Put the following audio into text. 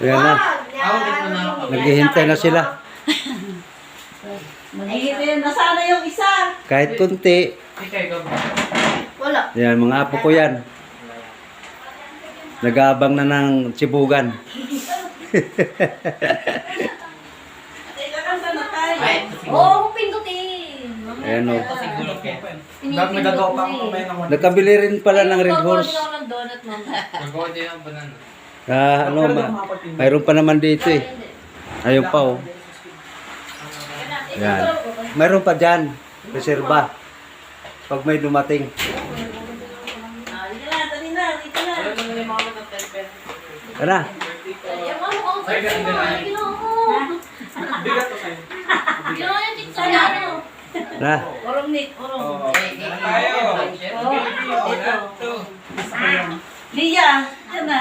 Ayan na. Naghihintay na sila. Nasaan na yung isa? Kahit kunti. Wala. Yan, mga apo ko yan. Nag-aabang na ng tsibugan. Oo, pindutin. Ayan o. Nagagawa pa ako mamaya ng Nakabili rin pala ng Red Horse. Nagawa din ang banana. Ano, mayroon pa naman dito eh. Ayun pa oh. Yan. Mayroon pa dyan. Reserva. Pag may dumating. Ano? Na. Orong Nick, orong. Tayo. Lia, yan na.